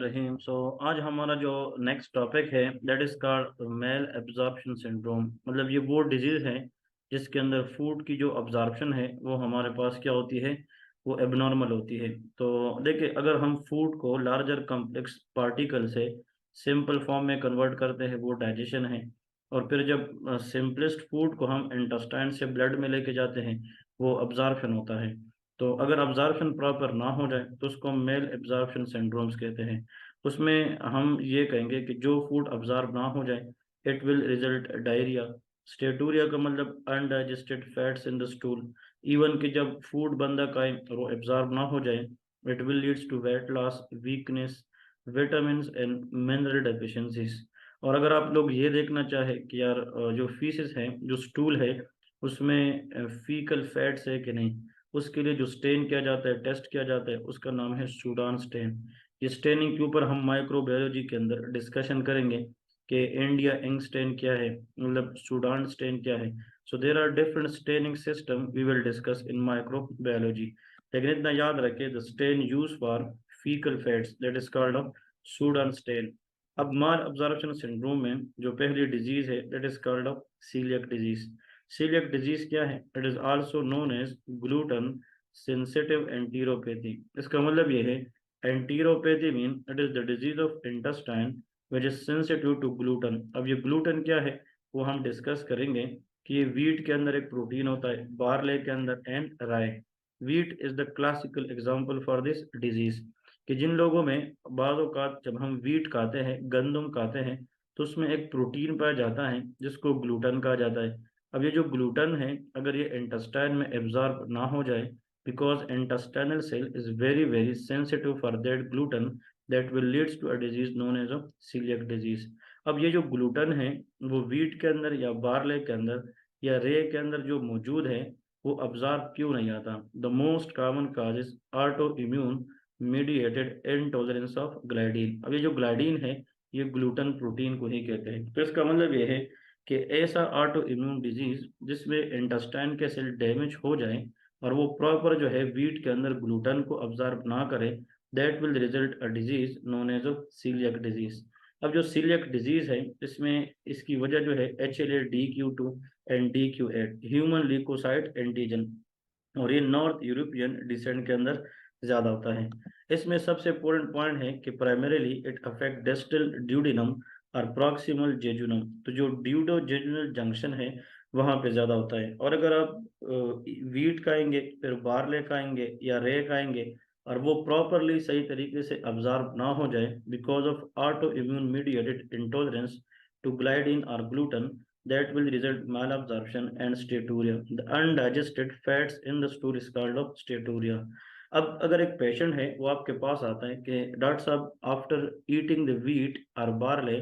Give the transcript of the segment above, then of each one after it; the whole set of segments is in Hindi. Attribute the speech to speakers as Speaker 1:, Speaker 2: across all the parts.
Speaker 1: रहीम। आज हमारा जो नेक्स्ट टॉपिक है that is called male absorption syndrome. मतलब ये वो डिजीज है जिसके अंदर फूड की जो अब्जॉर्प्शन है वो हमारे पास क्या होती है, वो एबनॉर्मल होती है। तो देखिए, अगर हम फूड को लार्जर कॉम्प्लेक्स पार्टिकल से सिंपल फॉर्म में कन्वर्ट करते हैं वो डाइजेशन है। और फिर जब सिंपलेस्ट फूड को हम इंटेस्टाइन से ब्लड में लेके जाते हैं वो अब्जॉर्प्शन होता है। तो अगर अब्जॉर्प्शन प्रॉपर ना हो जाए तो उसको हम मेल एब्जॉर्प्शन सिंड्रोम्स कहते हैं। उसमें हम ये कहेंगे कि जो फूड अब्जॉर्ब ना हो जाए इट विल रिजल्ट डायरिया। स्टेटूरिया का मतलब undigested fats in the stool. Even कि जब फूड बंदा खाए और वो एब्जॉर्ब ना हो जाए it will leads to weight loss, weakness, vitamin and mineral deficiencies. और अगर आप लोग ये देखना चाहे कि यार जो फीसेस है, जो स्टूल है, उसमें फीकल फैट्स है कि नहीं, उसके लिए जो स्टेन किया जाता है, टेस्ट किया जाता है, उसका नाम है सूडान स्टेन। ये स्टेनिंग के ऊपर हम माइक्रोबायोलॉजी के अंदर डिस्कशन करेंगे कि इंडिया इंक स्टेन क्या है, मतलब सूडान स्टेन क्या है। So there are different staining system we will discuss in microbiology. लेकिन इतना याद रखें, the stain use for faecal fats that is called of Sudan stain. अब माल अब्जॉर्प्शन सिंड्रोम में जो पहली डिजीज है that is called of coeliac disease. Coeliac disease क्या है? It is also known as gluten sensitive enteropathy. इसका मतलब ये है, enteropathy mean it is the disease of intestine which is sensitive to gluten. अब ये ग्लूटन क्या है वो हम डिस्कस करेंगे कि ये वीट के अंदर एक प्रोटीन होता है, बार्ले के अंदर and rye. Wheat is the classical example for this disease. कि जिन लोगों में बाज़ औक़ात जब हम वीट खाते हैं, गंदम खाते हैं, तो उसमें एक प्रोटीन पाया जाता है जिसको ग्लूटन कहा जाता है। अब ये जो ग्लूटन है, अगर ये इंटेस्टाइन में एब्जॉर्ब ना हो जाए, because intestinal cell is very very sensitive for that gluten, that will leads to a disease known as a coeliac disease. अब ये जो ग्लूटन है वो वीट के अंदर या बार्ले के अंदर या रे के अंदर जो मौजूद है वो अब्जॉर्ब क्यों नहीं आता? The most common cause is autoimmune mediated intolerance of gliadin. अब ये जो ग्लाइडीन है ये ग्लूटन प्रोटीन को ही कहते हैं। तो इसका मतलब ये है कि ऐसा ऑटो इम्यून डिजीज जिसमें इंटेस्टाइन के सेल डैमेज हो जाए और वो प्रॉपर जो है वीट के अंदर ग्लूटन को अब्जॉर्ब ना करे, that will result a disease known as a coeliac disease. अब जो सीलियक डिजीज है इसमें इसकी वजह जो है HLA-DQ2 and DQ8 human leucocyte antigen, और ये नॉर्थ यूरोपियन डिसेंट के अंदर ज्यादा होता है। इसमें सबसे इम्पोर्टेंट पॉइंट है कि primarily it affect distal duodenum और प्रॉक्सिमल जेजुनम। तो जो ड्यूडो जेजुनल जंक्शन है वहां पे ज्यादा होता है। और अगर आप वीट खाएंगे, फिर बार्ले खाएंगे या रे खाएंगे और वो प्रॉपरली सही तरीके से अब्जॉर्ब ना हो जाए because of autoimmune mediated intolerance to gliadin और gluten, that will result malabsorption and steatorrhea. The undigested fats in the stool is called of steatorrhea. अब अगर एक पेशेंट है वो आपके पास आता है कि डॉक्टर साहब आफ्टर ईटिंग द व्हीट और barley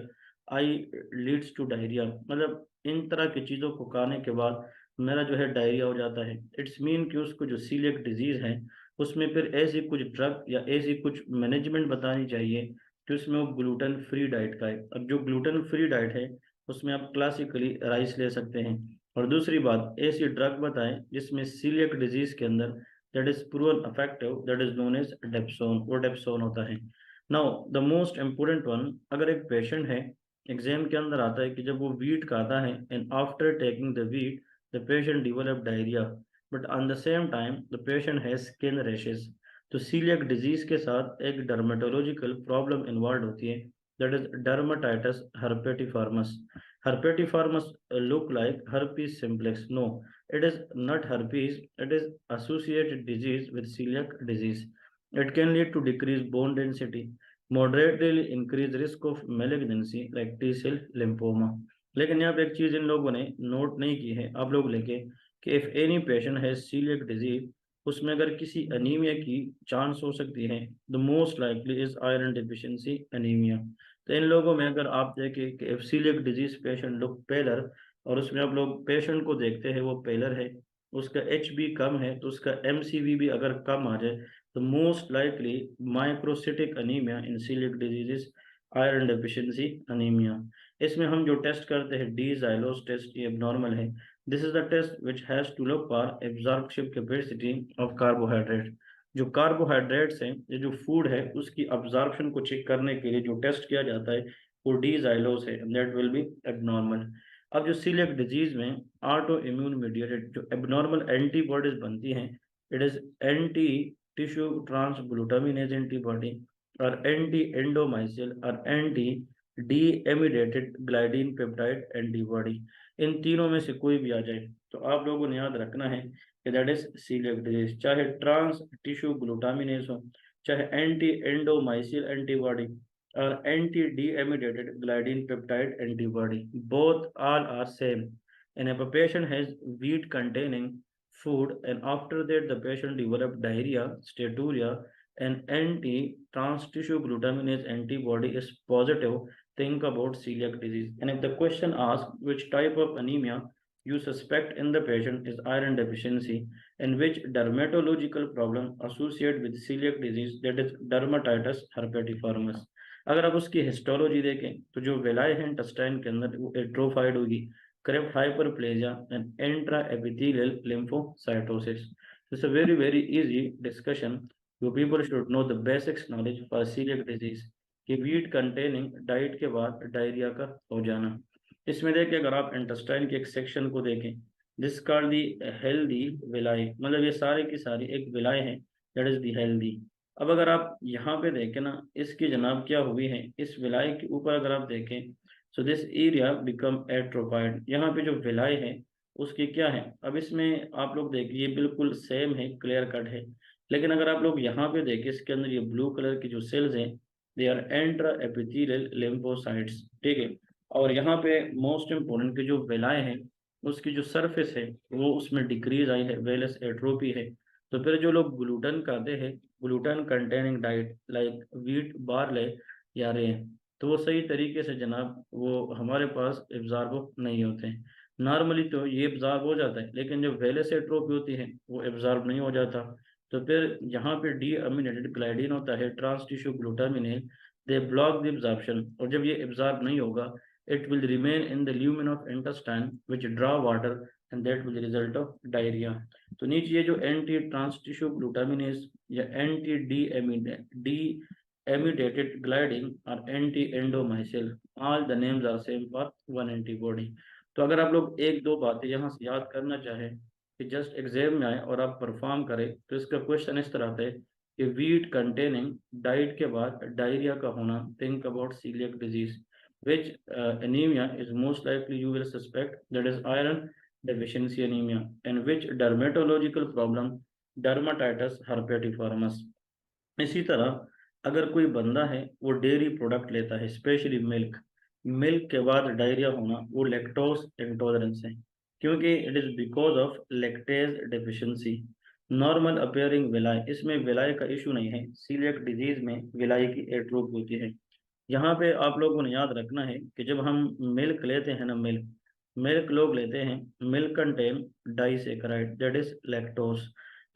Speaker 1: I leads to diarrhoea, मतलब इन तरह की चीज़ों को खाने के बाद मेरा जो है डायरिया हो जाता है, इट्स मीन कि उसको जो सीलियक डिजीज है उसमें फिर ऐसी कुछ ड्रग या ऐसी कुछ मैनेजमेंट बतानी चाहिए कि उसमें वो ग्लूटेन फ्री डाइट खाए। अब जो ग्लूटेन फ्री डाइट है उसमें आप क्लासिकली राइस ले सकते हैं। और दूसरी बात, ऐसी ड्रग बताएं जिसमें सीलियक डिजीज के अंदर that is proven effective, that is known as dapsone, वो डेप्सोन होता है। Now the most important one, अगर एक पेशेंट है एग्जाम के अंदर आता है कि जब वो वीट खाता है and after taking the wheat the patient develop diarrhoea, but on the same time the patient has skin rashes. तो सीलियक डिजीज के साथ एक डर्मेटोलॉजिकल प्रॉब्लम इन्वॉल्व होती है, that is dermatitis herpetiformis. Herpetiformis look like herpes simplex. No, it is not herpes. It is associated disease with celiac disease. It can lead to decreased bone density, moderately increased risk of malignancy like T cell lymphoma. लेकिन यहाँ पे एक चीज इन लोगों ने नोट नहीं की है, आप लोग लेके, कि इफ एनी पेशेंट है सीलियक डिजीज उसमें अगर किसी अनीमिया की चांस हो सकती है, the most likely is iron deficiency anaemia. तो इन लोगों में अगर आप देखें कि सीलियक डिजीज पेशेंट लोग पेलर, और उसमें आप लोग पेशेंट को देखते हैं वो पेलर है, उसका HB कम है तो उसका MCV भी अगर कम आ जाए तो most likely microcytic anaemia in coeliac diseases, iron deficiency anaemia. इसमें हम जो टेस्ट करते हैं डी जाइलोस टेस्ट, ये नॉर्मल है। This is the test which has to look for absorption capacity of carbohydrate. जो कार्बोहाइड्रेट्स हैं, ये जो फूड है उसकी अब्जॉर्प्शन को चेक करने के लिए जो टेस्ट किया जाता है वो डी जाइलोस है, दैट विल बी एबनॉर्मल। अब जो सीलियक डिजीज में ऑटो इम्यून मीडिएटेड जो एबनॉर्मल एंटीबॉडीज बनती हैं, it is anti tissue transglutaminase antibody और एंटी एंडोमाइसिल और anti deamidated gliadin peptide antibody. इन तीनों में से कोई भी आ जाए तो आप लोगों ने याद रखना है कि दैट इज सीलियक डिजीज, चाहे ट्रांस टिश्यू ग्लूटामिनेज हो, चाहे एंटी एंडोमाइसिल एंटीबॉडी और anti deamidated gliadin peptide antibody, both all are same. And if a patient has wheat containing food and after that the patient develop diarrhea, steatorrhea and anti trans tissue glutaminase antibody is positive, think about celiac disease. And if the question asks which type of anemia you suspect in the patient is iron deficiency and which dermatological problem associated with celiac disease, that is dermatitis herpetiformis. अगर आप उसकी हिस्टोलॉजी देखें तो जो वेलाइ है इंटेस्टाइन के अंदर वो एट्रोफाइड होगी, crypt hyperplasia and intra epithelial lymphocytosis. It's a very easy discussion, you people should know the basics knowledge for coeliac disease कि वीट कंटेनिंग डाइट के बाद डायरिया का हो जाना। इसमें देखिए अगर आप इंटेस्टाइन के एक सेक्शन को देखें this called the healthy villi, मतलब ये सारी की सारी एक विलाई है, दैट इज दी हेल्दी। अब अगर आप यहाँ पे देखें ना, इसकी जनाब क्या हुई है, इस विलाई के ऊपर अगर आप देखें so this area become atrophied, यहाँ पे जो विलाई है उसकी क्या है, अब इसमें आप लोग देखिए बिल्कुल सेम है, क्लियर कट है, लेकिन अगर आप लोग यहाँ पे देखें इसके अंदर ये ब्लू कलर की जो सेल्स हैं दे आर एंट्रा एपिथेलियल लिम्फोसाइट्स, ठीक है। और यहाँ पे मोस्ट इम्पोर्टेंट की जो विलाई है उसकी जो सरफेस है वो उसमें डिक्रीज आई है, वेलस एट्रोपी है। तो फिर जो लोग ग्लूटन खाते हैं, gluten containing diet like wheat barley या रे, तो वो सही तरीके से जनाब वो हमारे पास एब्जॉर्ब नहीं होते हैं। नॉर्मली तो ये एब्जॉर्ब हो जाता है लेकिन जो वेलस एट्रोपी होती है वो एब्जॉर्ब नहीं हो जाता। तो फिर यहाँ पे डी अमीनेटेड ग्लाइडिन होता है, trans tissue glutaminase, they block the absorption, और जब ये एब्जॉर्ब नहीं होगा it will remain in the lumen of intestine which draw water and that will result of diarrhea। तो नीचे ये जो एंटी ट्रांस टिश्यू ग्लूटामिनेज या एंटी डी एमिडेटेड ग्लाइडिन और anti endomysial, all the names are same for one antibody. तो अगर आप लोग एक दो बातें यहाँ से याद करना चाहें कि जस्ट एग्जाम में आए और आप परफॉर्म करें तो इसका क्वेश्चन इस तरह आता है कि वीट कंटेनिंग डाइट के बाद डायरिया का होना, think about coeliac disease, which anemia is most likely you will suspect, that is iron deficiency anemia, and which dermatological problem, dermatitis herpetiformis। इसी तरह अगर कोई बंदा है वो डेयरी प्रोडक्ट लेता है स्पेशली मिल्क, मिल्क के बाद डायरिया होना वो लैक्टोज इंटॉलरेंस है, क्योंकि it is because of lactase deficiency. Normal appearing villi, इसमें विलाई का इशू नहीं है, सीलियक डिजीज में विलाई की एट्रोपी होती है। यहाँ पे आप लोगों ने याद रखना है कि जब हम मिल्क लेते हैं ना, मिल्क मिल्क लोग लेते हैं, milk contain disaccharide that is lactose,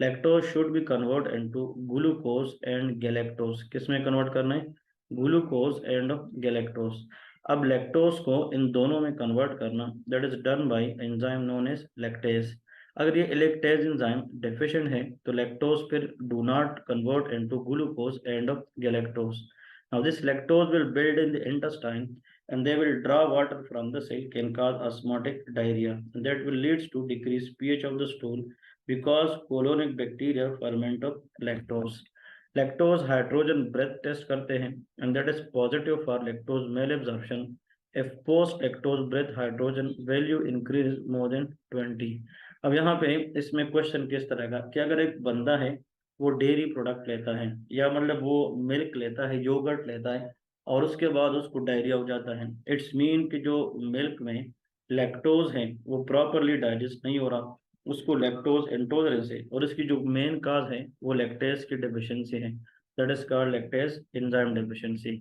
Speaker 1: lactose should be convert into glucose and galactose, किसमें कन्वर्ट करना है, ग्लूकोज एंड गैलेक्टोज। अब लैक्टोज को इन दोनों में कन्वर्ट करना that is done by enzyme known as lactase. अगर ये लैक्टेज एंजाइम डेफिशिएंट है तो लैक्टोज फिर do not convert into glucose and galactose. Now this lactose will build in the intestine and they will draw water from the cell, can cause osmotic diarrhea, and that will leads to decreased pH of the stool because colonic bacteria ferment of lactose। lactose hydrogen breath test करते हैं and that is positive for lactose malabsorption if post lactose breath hydrogen value increase more than 20। अब यहाँ पे इसमें क्वेश्चन किस तरह का कि अगर एक बंदा है वो डेयरी प्रोडक्ट लेता है या मतलब वो मिल्क लेता है, योगर्ट लेता है और उसके बाद उसको डायरिया हो जाता है, इट्स मीन कि जो मिल्क में लैक्टोज है वो प्रॉपरली डाइजेस्ट नहीं हो रहा, उसको लैक्टोज इंटॉलरेंस है और इसकी जो मेन काज है वो लैक्टेज की डेफिशिएंसी है, that is called lactase enzyme deficiency.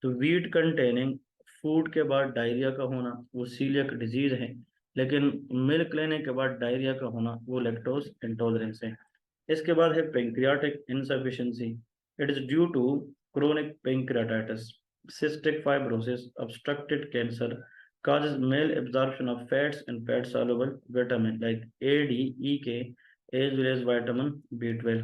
Speaker 1: तो वीट कंटेनिंग फूड के बाद डायरिया का होना वो सीलियक डिजीज है, लेकिन मिल्क लेने के बाद डायरिया का होना वो लैक्टोज इंटॉलरेंस है। इसके बाद है pancreatic insufficiency, it is due to chronic pancreatitis, cystic fibrosis, obstructed cancer causes malabsorption of fats and fat soluble vitamin like A, D, E, K as well as vitamin B12।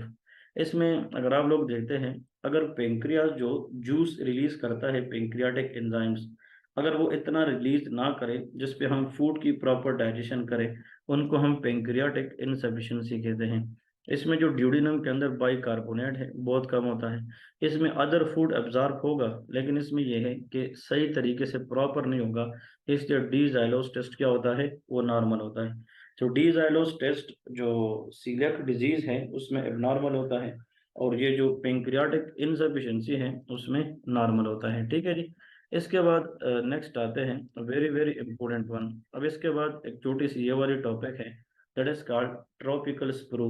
Speaker 1: इसमें अगर आप लोग देखते हैं, अगर पेंक्रियाज जो जूस रिलीज करता है, पेंक्रियाटिक एंजाइम्स, अगर वो इतना रिलीज ना करे जिसपे हम फूड की प्रॉपर डाइजेशन करें, उनको हम पेंक्रियाटिक इनसफिशिएंसी कहते हैं। इसमें जो ड्यूडेनम के अंदर बाइकार्बोनेट है बहुत कम होता है। इसमें अदर फूड एब्जॉर्ब होगा, लेकिन इसमें यह है कि सही तरीके से प्रॉपर नहीं होगा, इसलिए डी जाइलोस टेस्ट क्या होता है, वो नॉर्मल होता है। तो डी जाइलोस टेस्ट जो सीलियक डिजीज है उसमें एबनॉर्मल होता है, और ये जो पेंक्रियाटिक इनसफिशिएंसी है उसमें नॉर्मल होता है। ठीक है जी। इसके बाद नेक्स्ट आते हैं, वेरी वेरी इंपॉर्टेंट वन। अब इसके बाद एक छोटी सी ये वाली टॉपिक है, that is called tropical sprue.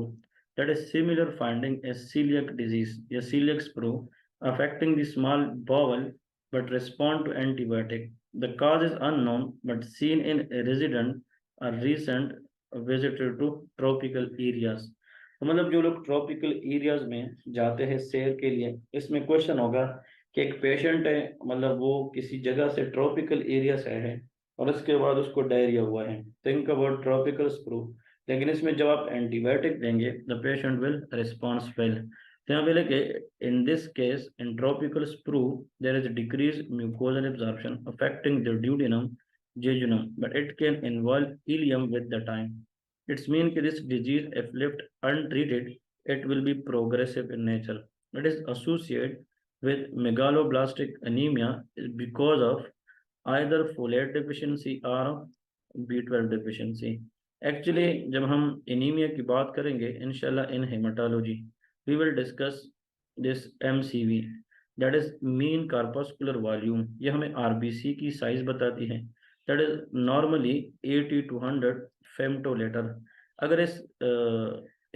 Speaker 1: That is similar finding a coeliac disease या coeliac sprue affecting the small bowel but respond to antibiotic. The cause is unknown but seen in a resident a recent visitor to tropical areas। तो मतलब जो लोग ट्रॉपिकल एरियाज में जाते हैं सैर के लिए, इसमें क्वेश्चन होगा कि एक पेशेंट है, मतलब वो किसी जगह से ट्रॉपिकल एरिया से है और उसके बाद उसको डायरिया हुआ है, थिंक अबाउट ट्रॉपिकल स्प्रू। लेकिन इसमें जब आप एंटीबायोटिक देंगे the patient will response well. तो यहाँ पे लिखे, in this case in tropical sprue there is decrease mucosal absorption affecting the duodenum jejunum, but it can involve ileum with the time. It's mean that this disease, if left untreated, it will be progressive in nature. It is associated with megaloblastic anemia because of either folate deficiency or B12 deficiency. Actually, जब हम एनीमिया की बात करेंगे इंशाल्लाह इन haematology, we will discuss this MCV, that is mean corpuscular volume। ये हमें RBC की साइज बताती है, that is normally 80 to 100 femtoliter। अगर इस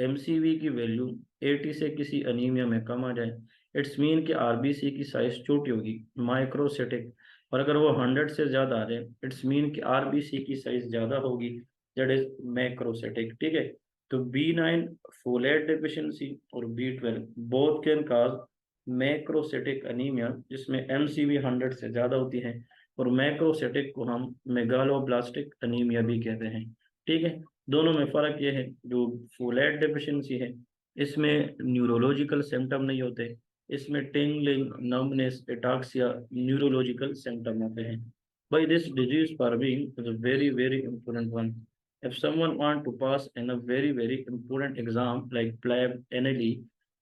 Speaker 1: MCV की वैल्यू 80 से किसी अनीमिया में कम आ जाए, इट्स मीन कि RBC की साइज छोटी होगी, माइक्रोसिटिक। और अगर वो 100 से ज़्यादा आ जाए, इट्स मीन कि RBC की साइज ज़्यादा होगी, दैट इज मैक्रोसिटिक। ठीक है। तो B9 फोलेट डेफिशिएंसी और B12 both can cause macrocytic anaemia, जिसमें MCV 100 से ज़्यादा होती है, और मैक्रोसिटिक को हम मेगालोब्लास्टिक अनीमिया भी कहते हैं। ठीक है। दोनों में फ़र्क ये है, जो फोलेट डेफिशिएंसी है इसमें न्यूरोलॉजिकल सिम्टम नहीं होते, इसमें टिंगलिंग, नम्बनेस, एटाक्सिया न्यूरोलॉजिकल सिम्टम होते हैं। By this disease Parveen is a very very important one. If someone want to pass in a very very important exam like PLAB, NLE,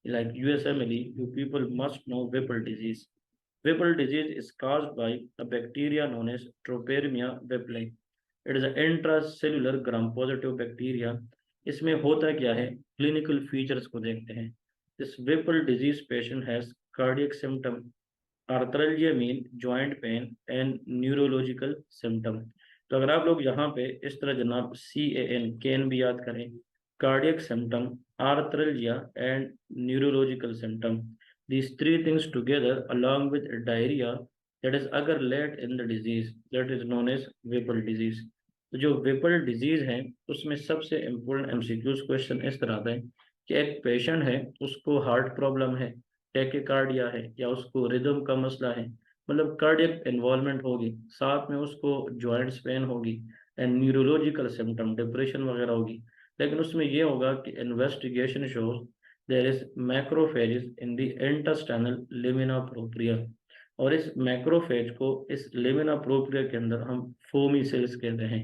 Speaker 1: like USMLE, you people must know Whipple disease. Whipple disease is caused by a bacteria known as Troperimia whipple. It is an intracellular gram positive bacteria। इसमें होता क्या है, क्लिनिकल फीचर्स को देखते हैं। This Whipple disease patient has cardiac symptom, arthralgia mean joint pain and neurological symptom. तो अगर आप लोग यहाँ पे इस तरह जनाब CAN भी याद करें, cardiac symptom, arthralgia and neurological symptom, these three things together along with diarrhea, that is अगर late in the disease, that is known as Whipple disease। तो जो Whipple disease है उसमें सबसे इम्पोर्टेंट MCQs क्वेश्चन इस तरह आता है कि एक पेशेंट है, उसको हार्ट प्रॉब्लम है, टैकिकार्डिया है, या उसको रिदम का मसला है, मतलब कार्डियक इन्वॉल्वमेंट होगी, साथ में उसको जॉइंट्स पेन होगी एंड न्यूरोलॉजिकल सिम्टम, डिप्रेशन वगैरह होगी। लेकिन उसमें ये होगा कि investigation shows there is macrophages in the intestinal lamina propria, और इस मैक्रोफेज को इस लेमिना प्रोप्रिया के अंदर हम फोमी सेल्स कहते हैं।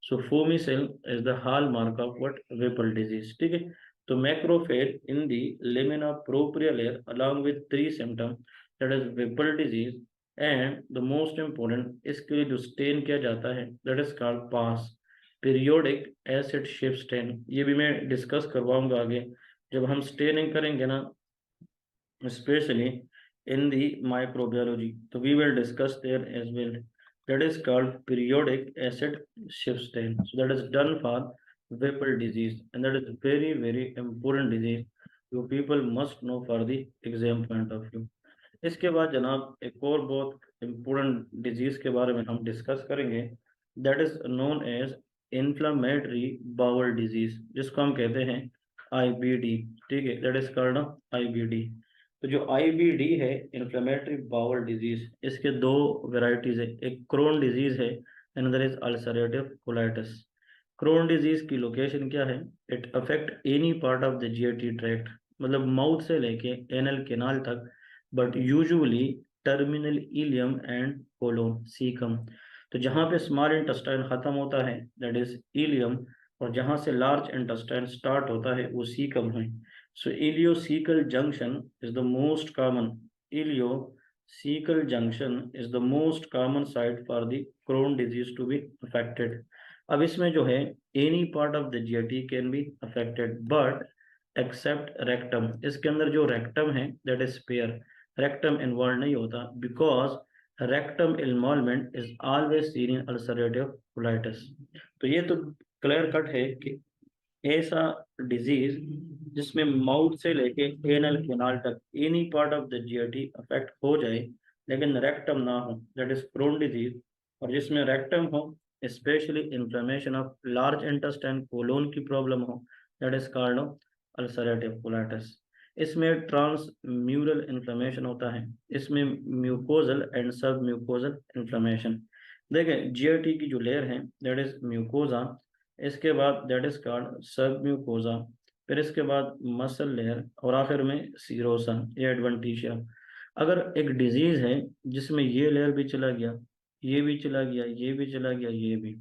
Speaker 1: So foamy cell is the hallmark of what, Whipple disease। ठीक है। तो macrophage in the lamina propria layer along with three symptoms, that is Whipple disease, and the most important इसके लिए जो स्टेन किया जाता है that is called PAS, periodic acid shift stain। ये भी मैं डिस्कस करवाऊंगा आगे जब हम स्टेनिंग करेंगे ना, especially in the microbiology, so we will discuss there as well। That is called periodic acid shift stain, so that is done for Whipple disease, and that is very very important disease, you people must know for the exam point of view। इसके बाद जनाब एक और बहुत इम्पोर्टेंट डिजीज के बारे में हम डिस्कस करेंगे, that is known as inflammatory bowel disease, जिसको हम कहते हैं IBD। ठीक है, दैट इज कॉल्ड IBD। तो जो IBD है, इन्फ्लेमेटरी बाउल डिजीज, इसके दो वेराइटीज है, एक क्रोन डिजीज है, another is ulcerative colitis. Crohn disease की लोकेशन क्या है, it affect any part of the GIT tract, मतलब माउथ से लेके एनल केनाल तक, but usually terminal ileum and colon caecum. तो जहाँ पे स्मॉल इंटेस्टाइन खत्म होता है दैट इज इलियम, और जहाँ से लार्ज इंटेस्टाइन स्टार्ट होता है वो सीकम है। So ileocaecal junction is the most common, ileocaecal junction is the most common site for the Crohn disease to be affected. अब इसमें जो है any part of the GIT can be affected but except rectum. इसके अंदर जो रेक्टम है that is spare, rectum involve नहीं होता because rectum involvement is always seen in ulcerative colitis. तो ये तो क्लियर कट है कि ऐसा डिजीज जिसमें माउथ से लेके एनल केनाल तक any part of the GIT affect हो जाए लेकिन रेक्टम ना हो दैट इज क्रोन डिजीज। और जिसमें रेक्टम हो specially inflammation of large intestine colon की प्रॉब्लम हो that is called ulcerative colitis. इसमें ट्रांस म्यूरल इन्फ्लेमेशन होता है, इसमें mucosal and submucosal inflammation. देखें जीआईटी की जो लेयर है दैट इज म्यूकोजा, इसके बाद that is called submucosa, फिर इसके बाद मसल लेयर और आखिर में सीरोसा या एडवेंटिशिया। अगर एक डिजीज है जिसमें ये लेयर भी चला गया, ये भी चला गया, ये भी चला गया, ये भी,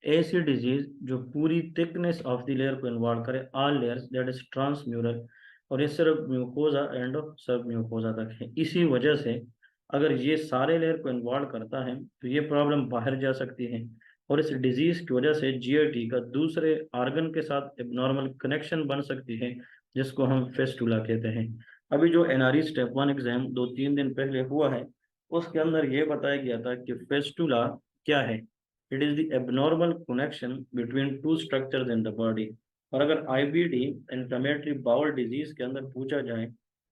Speaker 1: ऐसी डिजीज जो पूरी थिकनेस ऑफ द लेयर को इन्वॉल्व करे all layers that is transmural, और ये सिर्फ म्यूकोजा एंड सब म्यूकोजा तक है। इसी वजह से अगर ये सारे लेयर को इन्वॉल्व करता है तो ये प्रॉब्लम बाहर जा सकती है, और इस डिजीज की वजह से जीआईटी का दूसरे ऑर्गन के साथ एबनॉर्मल कनेक्शन बन सकती है जिसको हम फेस्टुला कहते हैं। अभी जो एनआरई स्टेप 1 एग्जाम 2-3 दिन पहले हुआ है उसके अंदर ये बताया गया था कि फेस्टुला क्या है। It is the abnormal connection between two structures in the body. और अगर आईबीडी इन्फ्लेमेटरी बाउल डिजीज के अंदर पूछा जाए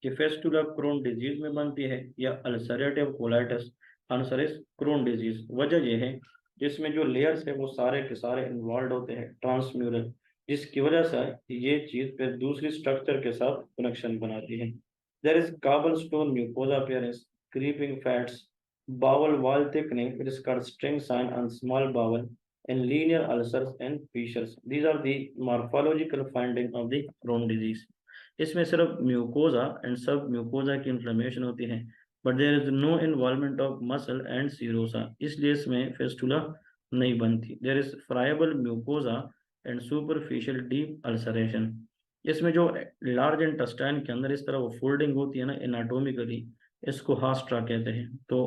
Speaker 1: कि फेस्टुला क्रोन डिजीज में बनती है या ulcerative colitis, answer is Crohn disease. वजह यह है जिसमें जो लेयर्स है वो सारे के सारे इन्वॉल्व होते हैं ट्रांसम्यूरल, जिसकी वजह से ये चीज फिर दूसरी स्ट्रक्चर के साथ कनेक्शन बनाती है। There is cobblestone mucosa appearance, creeping fats, bowel wall thickening, it is called string sign on small bowel, and linear ulcers and fissures. These are the morphological finding of the Crohn disease. इसमें सिर्फ म्यूकोजा एंड सब म्यूकोजा की इन्फ्लेमेशन होती है but there is no involvement of muscle and serosa, इसलिए इसमें फेस्टुला नहीं बनती। There is friable mucosa and superficial deep ulceration. इसमें जो लार्ज इंटेस्टाइन के अंदर इस तरह वो फोल्डिंग होती है ना एनाटोमिकली, इसको हास्ट्रा कहते हैं। तो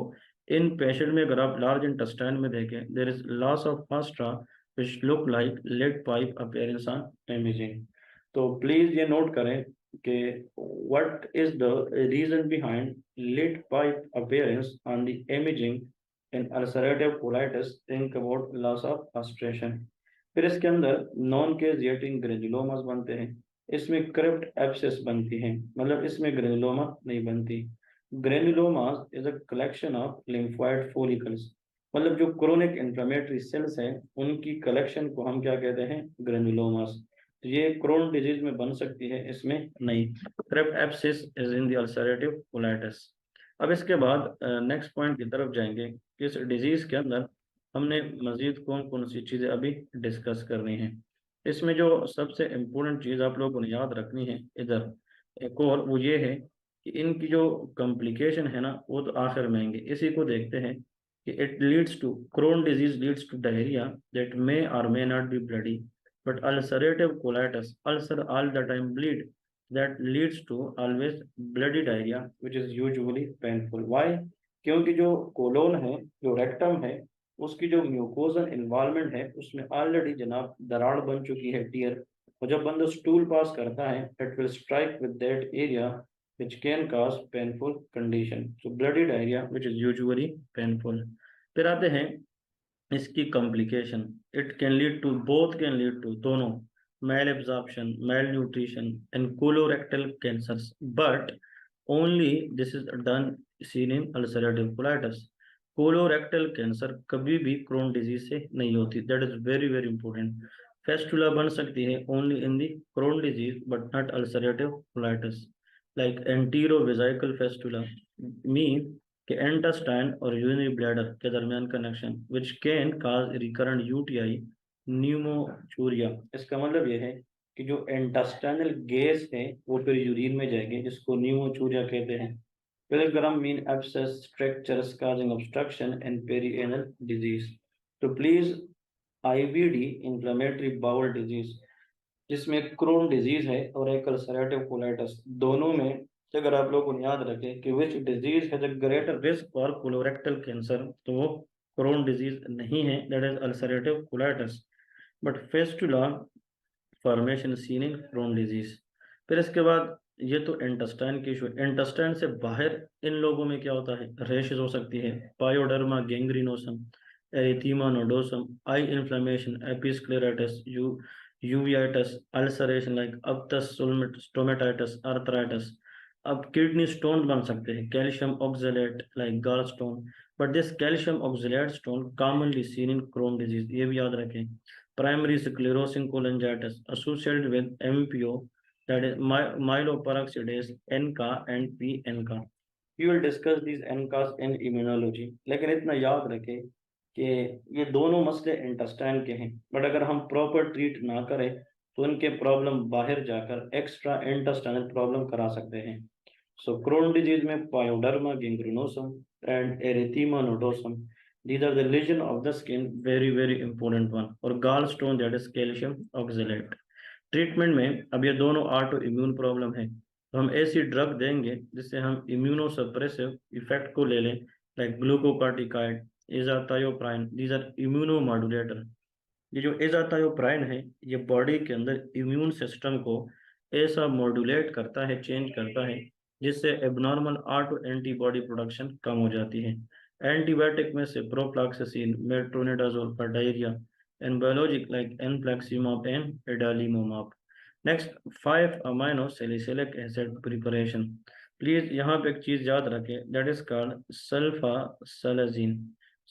Speaker 1: इन पेशेंट में अगर आप लार्ज इंटेस्टाइन में देखें there is loss of haustra which look like lead pipe appearance on imaging. तो प्लीज ये नोट करें कि what is the reason behind lead pipe appearance on the imaging in ulcerative colitis, think about loss of haustration. फिर इसके अंदर नॉन केजिएटिंग ग्रेनुलोमास बनते हैं, इसमें क्रिप्ट एब्सेस बनती है, मतलब इसमें ग्रेनुलोमा नहीं बनती। ग्रेनुलोमास is a collection of lymphoid follicles, मतलब जो क्रोनिक इन्फ्लेमेटरी सेल्स हैं उनकी कलेक्शन को हम क्या कहते हैं, ग्रेनुलोमास। तो ये क्रोन डिजीज में बन सकती है, इसमें नहीं। Crypt abscess is in the ulcerative colitis. अब इसके बाद नेक्स्ट पॉइंट की तरफ जाएंगे कि इस डिजीज के अंदर हमने मजीद कौन कौन सी चीज़ें अभी डिस्कस करनी है। इसमें जो सबसे इम्पोर्टेंट चीज़ आप लोगों ने याद रखनी है इधर एक और, वो ये है कि इनकी जो कॉम्प्लिकेशन है ना वो तो आखिर में आएंगे। इसी को देखते हैं कि it leads to Crohn disease leads to diarrhoea that may और may not be bloody, but ulcerative colitis ulcer all the time bleed that leads to always bloody diarrhea which is usually painful. Why? क्योंकि जो कोलोन है, जो रेक्टम है, उसकी जो म्यूकोजल इन्वॉल्वमेंट है उसमें ऑलरेडी जनाब दरार बन चुकी है, टीयर। और जब बंदा स्टूल पास करता है it will strike with that area which can cause painful condition. So bloody diarrhea which is usually painful. फिर आते हैं इसकी complication. It can lead to, both can lead to, दोनों, malabsorption, malnutrition and colorectal cancers, but only this is done seen in ulcerative colitis. Colorectal cancer कभी भी क्रोन डिजीज से नहीं होती, that is very very important. Fistula बन सकती है only in the Crohn disease but not ulcerative colitis. Like enterovesical fistula mean कि इंटेस्टाइन और यूरिनरी ब्लैडर के दरमियान connection which can cause recurrent UTI pneumaturia. इसका मतलब यह है कि जो इंटेस्टाइनल गैस है वो फिर यूरिन में जाएगी, जिसको न्यूमोचूरिया कहते हैं। Pilgrim mean abscess structures causing obstruction and perianal disease. तो please IBD inflammatory bowel disease, जिसमें क्रोन डिजीज है और एक अल्सरेटिव कोलाइटिस, दोनों में से अगर आप लोगों को याद रखें कि which disease has a greater risk for colorectal cancer, तो वो क्रोन डिजीज नहीं है, that is ulcerative colitis. But fistula formation seen in Crohn disease. फिर इसके बाद ये तो इंटेस्टाइन की इशू, इंटेस्टाइन से बाहर इन लोगों में क्या होता है, रेशेस हो सकती है, pyoderma gangrenosum, erythema nodosum, eye inflammation, episcleritis, uveitis, ulceration like aphthous stomatitis, arthritis. अब किडनी स्टोन बन सकते हैं, calcium oxalate like gall stone, but this calcium oxalate stone commonly seen in Crohn disease, ये भी याद रखें। Primary sclerosing cholangitis associated with MPO, that is myeloperoxidase NCA and PNCA. We will discuss these NCAs in immunology. लेकिन इतना याद रखें कि ये दोनों मसले इंटेस्टाइन के हैं, बट अगर हम प्रॉपर ट्रीट ना करें तो उनके प्रॉब्लम बाहर जाकर एक्स्ट्रा इंटेस्टाइनल प्रॉब्लम करा सकते हैं। सो क्रोन डिजीज में pyoderma gangrenosum and erythema nodosum, these are the lesion of the skin, very important one, और gall stone that is calcium oxalate। Treatment में अब ये दोनों ऑटो इम्यून प्रॉब्लम है, तो हम ऐसी ड्रग देंगे जिससे हम इम्यूनो सप्रेसिव इफेक्ट को ले लें, like glucocorticoid, azathioprine, these are immunomodulator. ये जो एजाथायोप्राइन है ये बॉडी के अंदर इम्यून सिस्टम को ऐसा मॉड्यूलेट करता है, चेंज करता है, जिससे एबनॉर्मल ऑटो एंटीबॉडी प्रोडक्शन कम हो जाती है। एंटीबायोटिक में से ciprofloxacin, metronidazole for diarrhoea, and biologic like enfliximab and adalimumab. Next, 5-amino salicylic acid preparation. Please यहाँ पे एक चीज याद रखें, that is called sulfasalazine.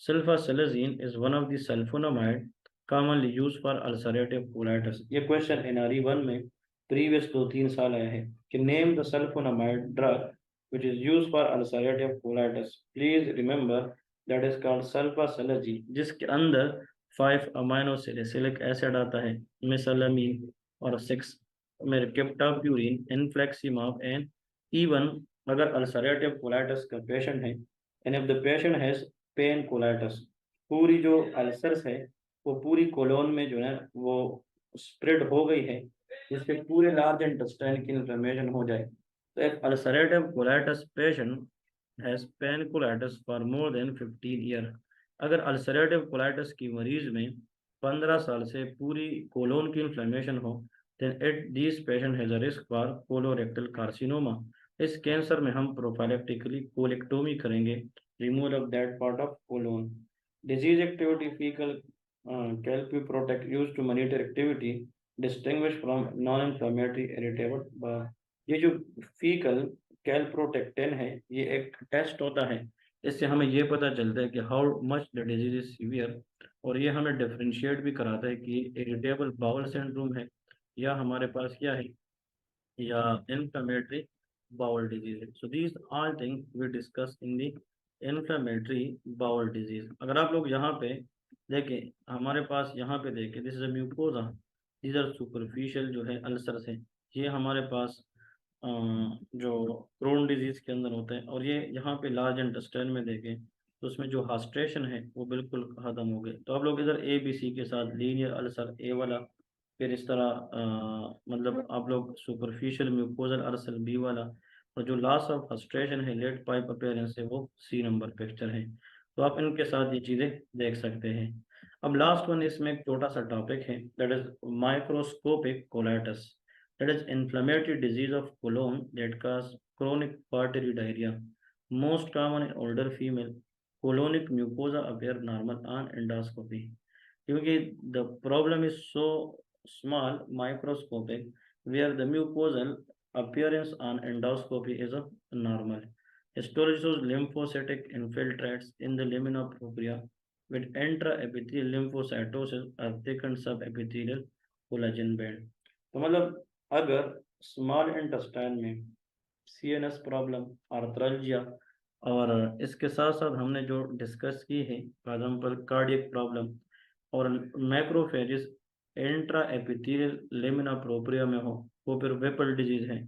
Speaker 1: Sulfasalazine is one of the sulfonamide commonly used for ulcerative colitis. ये क्वेश्चन NRE 1 में प्रीवियस 2-3 साल आया है कि name the sulphonamide drug which is used for ulcerative colitis. Please remember that is called sulfasalazine, जिसके अंदर 5-amino salicylic acid आता है, मेसालामीन और 6 मेरकेप्टाप्यूरिन, इनफ्लेक्सिमाब एंड इवन अगर अल्सरेटिव कोलाइटिस का पेशेंट है and if the patient has pancolitis, पूरी जो अल्सर्स है वो पूरी कोलोन में जो है वो स्प्रेड हो गई है, जिससे पूरे लार्ज इंटेस्टाइन की इन्फ्लेमेशन हो जाए, तो एक ulcerative colitis patient has pancolitis for more than 15 year. अगर अल्सरेटिव कोलाइटिस की मरीज में 15 साल से पूरी कोलोन की इन्फ्लेमेशन हो, then this patient has a risk for colorectal carcinoma। इस कैंसर में हम प्रोफाइलेक्टिकली कोलेक्टोमी करेंगे, removal of that part of colon. Disease activity faecal calprotectin used to monitor activity distinguish from non inflammatory irritable. ये जो फीकल कैल्प्रोटेक्टिन है ये एक टेस्ट होता है, इससे हमें ये पता चलता है कि how much the disease is severe, और ये हमें डिफरेंशिएट भी कराता है कि इरिटेबल बाउल सिंड्रोम है या हमारे पास क्या है, या इन्फ्लेमेटरी बाउल डिजीज है। So these all thing we discuss in the inflammatory bowel disease. अगर आप लोग यहाँ पे देखें, हमारे पास यहाँ पे देखें, this is a mucosa, these are superficial जो है अल्सर्स है, ये हमारे पास जो क्रोन डिजीज के अंदर होते हैं, और ये यहाँ पे लार्ज इंटेस्टाइन में देखें तो उसमें जो हास्ट्रेशन है वो बिल्कुल खत्म हो गए। तो आप लोग इधर ABC के साथ लीनियर अल्सर A वाला, फिर इस तरह मतलब आप लोग सुपरफिशियल म्यूकोजल अल्सर B वाला, और जो लॉस ऑफ हास्ट्रेशन है लेट पाइप अपीयरेंस है वो C नंबर पिक्चर है। तो आप इनके साथ ये चीज़ें देख सकते हैं। अब लास्ट वन इसमें एक छोटा सा टॉपिक है, that is microscopic colitis, that is inflammatory disease of colon that cause chronic watery diarrhea. Most common in older female, colonic mucosa appear normal on endoscopy. क्योंकि the problem is so small, microscopic, where the mucosal appearance on endoscopy is a normal. Histology shows lymphocytic infiltrates in the lamina propria with intraepithelial lymphocytosis or thickened subepithelial collagen band। तो मतलब अगर स्मॉल इंटेस्टाइन में CNS प्रॉब्लम, आर्थ्राल्जिया, और इसके साथ साथ हमने जो डिस्कस की है फॉर एग्जाम्पल कार्डियक प्रॉब्लम और macrophages intra epithelial lamina propria में हो वो फिर वेपल डिजीज है।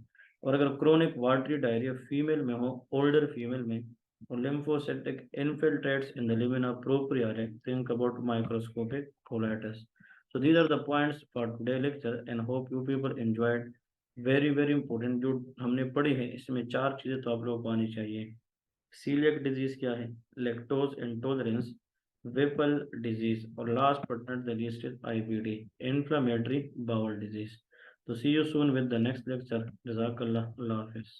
Speaker 1: और अगर क्रोनिक वाटरी डायरिया फीमेल में हो, ओल्डर फीमेल में, और lymphocytic infiltrates in the lamina propria, think about microscopic colitis. So these are the points for today lecture and hope you people enjoyed। Very very important जो हमने पढ़ी है इसमें चार चीज़ें तो आप लोगों को आनी चाहिए। सीलियक डिजीज क्या है, लैक्टोज इंटॉलरेंस, वेपल डिजीज, और last but not the least is IBD, inflammatory bowel disease. तो see you soon with the next lecture. जज़ाकल्लाह, अल्लाह हाफिज़।